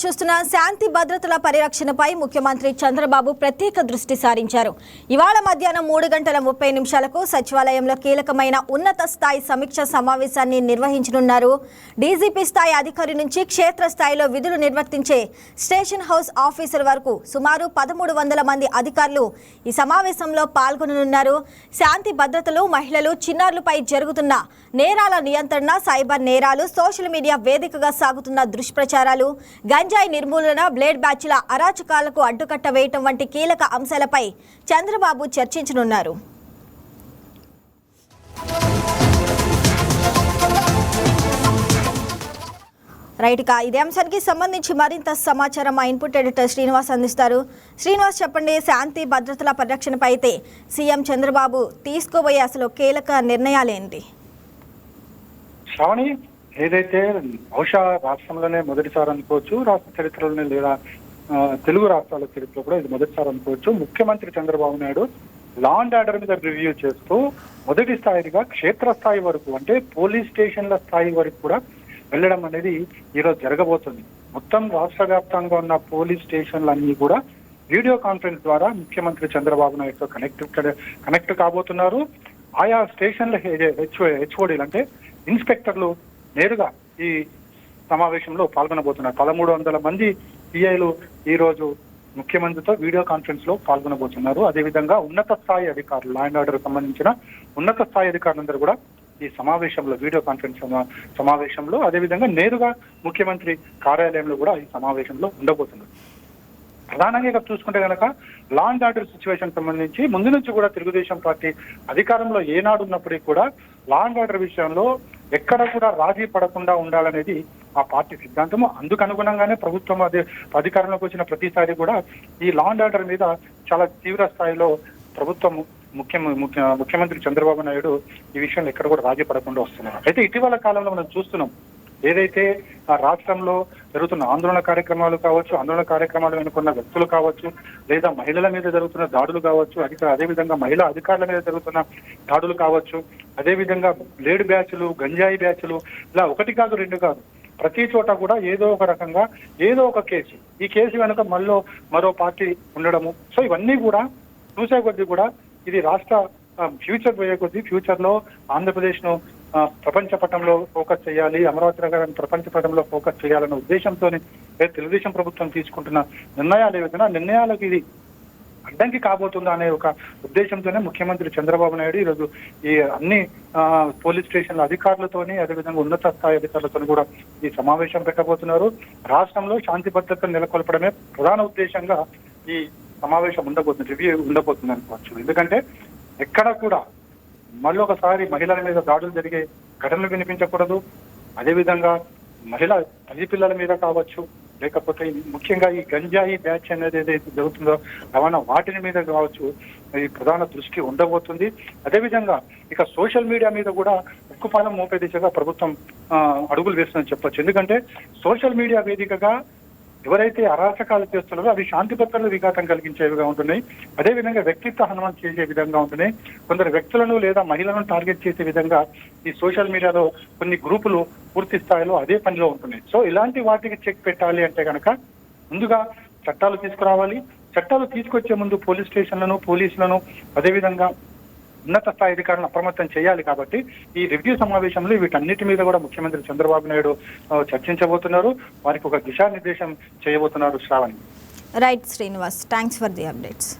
చూస్తున్న శాంతి భద్రతల పరిరక్షణపై ముఖ్యమంత్రి చంద్రబాబు ప్రత్యేక దృష్టి సారించారు. ఇవాళ మధ్యాహ్నం 3:30 సచివాలయంలో కీలకమైన ఉన్నత స్థాయి సమీక్ష సమావేశాన్ని నిర్వహించనున్నారు. డీజీపీ స్థాయి అధికారి నుంచి క్షేత్ర స్థాయిలో విధులు నిర్వర్తించే స్టేషన్ హౌస్ ఆఫీసర్ వరకు సుమారు 1300 మంది అధికారులు ఈ సమావేశంలో పాల్గొననున్నారు. శాంతి భద్రతలు, మహిళలు, చిన్నారులపై జరుగుతున్న నేరాల నియంత్రణ, సైబర్ నేరాలు, సోషల్ మీడియా వేదికగా సాగుతున్న దుష్ప్రచారాలు, గంజాయి నిర్మూలన, బ్లేడ్ బ్యాచ్ల అరాచకాలకు అడ్డుకట్ట వేయటం వంటి కీలక అంశాలపై చంద్రబాబు చర్చించనున్నారు. రైట్గా ఇదే అంశానికి సంబంధించి మరింత సమాచారం మా ఇన్పుట్ ఎడిటర్ శ్రీనివాస్ అందిస్తారు. శ్రీనివాస్, చెప్పండి, శాంతి భద్రతల పరిరక్షణపై అయితే సీఎం చంద్రబాబు తీసుకోబోయే అసలు కీలక నిర్ణయాలేంటి? శ్రావణి, ఏదైతే బహుశా రాష్ట్రంలోనే మొదటిసారి అనుకోవచ్చు, రాష్ట్ర చరిత్రలోనే లేదా తెలుగు రాష్ట్రాల చరిత్రలో కూడా ఇది మొదటిసారి అనుకోవచ్చు, ముఖ్యమంత్రి Chandrababu Naidu law and order మీద రివ్యూ చేస్తూ మొదటి స్థాయిగా క్షేత్రస్థాయి వరకు, అంటే పోలీస్ స్టేషన్ల స్థాయి వరకు కూడా వెళ్ళడం అనేది ఈరోజు జరగబోతుంది. మొత్తం రాష్ట్ర వ్యాప్తంగా ఉన్న పోలీస్ స్టేషన్లన్నీ కూడా వీడియో కాన్ఫరెన్స్ ద్వారా ముఖ్యమంత్రి చంద్రబాబు నాయుడుతో కనెక్ట్ కాబోతున్నారు. ఆయా స్టేషన్ల హెచ్ఓడీలు అంటే ఇన్స్పెక్టర్లు నేరుగా ఈ సమావేశంలో పాల్గొనబోతున్నారు. 1300 మంది పిఐలు ఈ రోజు ముఖ్యమంత్రితో వీడియో కాన్ఫరెన్స్ లో పాల్గొనబోతున్నారు. అదేవిధంగా ఉన్నత స్థాయి అధికారులు, లా అండ్ ఆర్డర్ సంబంధించిన ఉన్నత స్థాయి అధికారులందరూ కూడా ఈ సమావేశంలో, వీడియో కాన్ఫరెన్స్ సమావేశంలో, అదేవిధంగా నేరుగా ముఖ్యమంత్రి కార్యాలయంలో కూడా ఈ సమావేశంలో ఉండబోతున్నారు. ప్రధానంగా ఇక్కడ చూసుకుంటే కనుక లా అండ్ ఆర్డర్ సిచ్యువేషన్ సంబంధించి ముందు నుంచి కూడా తెలుగుదేశం పార్టీ అధికారంలో ఏనాడు ఉన్నప్పటికీ కూడా లా అండ్ ఆర్డర్ విషయంలో ఎక్కడ కూడా రాజీ పడకుండా ఉండాలనేది ఆ పార్టీ సిద్ధాంతము. అందుకు అనుగుణంగానే ప్రభుత్వం అధికారంలోకి వచ్చిన ప్రతిసారి కూడా ఈ లా అండ్ ఆర్డర్ మీద చాలా తీవ్ర స్థాయిలో ప్రభుత్వం ముఖ్యమంత్రి చంద్రబాబు నాయుడు ఈ విషయంలో ఎక్కడ కూడా రాజీ పడకుండా వస్తున్నారు. అయితే ఇటీవల కాలంలో మనం చూస్తున్నాం, ఏదైతే ఆ రాష్ట్రంలో జరుగుతున్న ఆందోళన కార్యక్రమాలు కావచ్చు, ఆందోళన కార్యక్రమాలు వెనుకున్న వ్యక్తులు కావచ్చు, లేదా మహిళల మీద జరుగుతున్న దాడులు కావచ్చు, అదేవిధంగా మహిళా అధికారుల మీద జరుగుతున్న దాడులు కావచ్చు, అదేవిధంగా బ్లేడ్ బ్యాచ్లు, గంజాయి బ్యాచ్లు, ఇలా ఒకటి కాదు, రెండు కాదు, ప్రతి చోట కూడా ఏదో ఒక రకంగా ఏదో ఒక కేసు, ఈ కేసు వెనుక మరో పార్టీ ఉండడము. సో ఇవన్నీ కూడా చూసే కొద్దీ కూడా ఇది రాష్ట్ర ఫ్యూచర్ పోయే కొద్దీ ఫ్యూచర్ లో ఆంధ్రప్రదేశ్ ను ప్రపంచ పటంలో ఫోకస్ చేయాలి, అమరావతి నగరాన్ని ప్రపంచ పటంలో ఫోకస్ చేయాలన్న ఉద్దేశంతో తెలుగుదేశం ప్రభుత్వం తీసుకుంటున్న నిర్ణయాలు ఏవైనా నిర్ణయాలకు ఇది అడ్డంకి కాబోతుందా అనే ఒక ఉద్దేశంతోనే ముఖ్యమంత్రి చంద్రబాబు నాయుడు ఈరోజు ఈ అన్ని పోలీస్ స్టేషన్ల అధికారులతోని, అదేవిధంగా ఉన్నత స్థాయి అధికారులతో కూడా ఈ సమావేశం పెట్టబోతున్నారు. రాష్ట్రంలో శాంతి భద్రతను నెలకొల్పడమే ప్రధాన ఉద్దేశంగా ఈ సమావేశం ఉండబోతుంది, రివ్యూ ఉండబోతుంది అనుకోవచ్చు. ఎందుకంటే ఎక్కడ కూడా మళ్ళీ ఒకసారి మహిళల మీద దాడులు జరిగే ఘటనలు వినిపించకూడదు. అదేవిధంగా మహిళా పసిపిల్లల మీద కావచ్చు, లేకపోతే ముఖ్యంగా ఈ గంజాయి బ్యాచ్ అనేది ఏదైతే జరుగుతుందో రవాణా వాటిని మీద కావచ్చు, ఈ ప్రధాన దృష్టి ఉండబోతుంది. అదేవిధంగా ఇక సోషల్ మీడియా మీద కూడా ఉక్కుపాదం మోపే దిశగా ప్రభుత్వం అడుగులు వేస్తుందని చెప్పొచ్చు. ఎందుకంటే సోషల్ మీడియా వేదికగా ఎవరైతే అరాచకాలు చేస్తున్నారో అవి శాంతి భద్రతలకు విఘాతం కలిగించేవిగా ఉంటున్నాయి. అదేవిధంగా వ్యక్తిత్వ హననం చేసే విధంగా ఉంటున్నాయి. కొందరు వ్యక్తులను లేదా మహిళలను టార్గెట్ చేసే విధంగా ఈ సోషల్ మీడియాలో కొన్ని గ్రూపులు పూర్తి స్థాయిలో అదే పనిలో ఉంటున్నాయి. సో ఇలాంటి వాటికి చెక్ పెట్టాలి అంటే కనుక ముందుగా చట్టాలు తీసుకురావాలి. చట్టాలు తీసుకొచ్చే ముందు పోలీస్ స్టేషన్లను, పోలీసులను, అదేవిధంగా ఉన్నత స్థాయి అధికారులను అప్రమత్తం చేయాలి. కాబట్టి ఈ రివ్యూ సమావేశంలో వీటన్నిటి మీద కూడా ముఖ్యమంత్రి చంద్రబాబు నాయుడు చర్చించబోతున్నారు, వారికి ఒక దిశానిర్దేశం చేయబోతున్నారు. Sravani. Right Srinivas, thanks for the updates.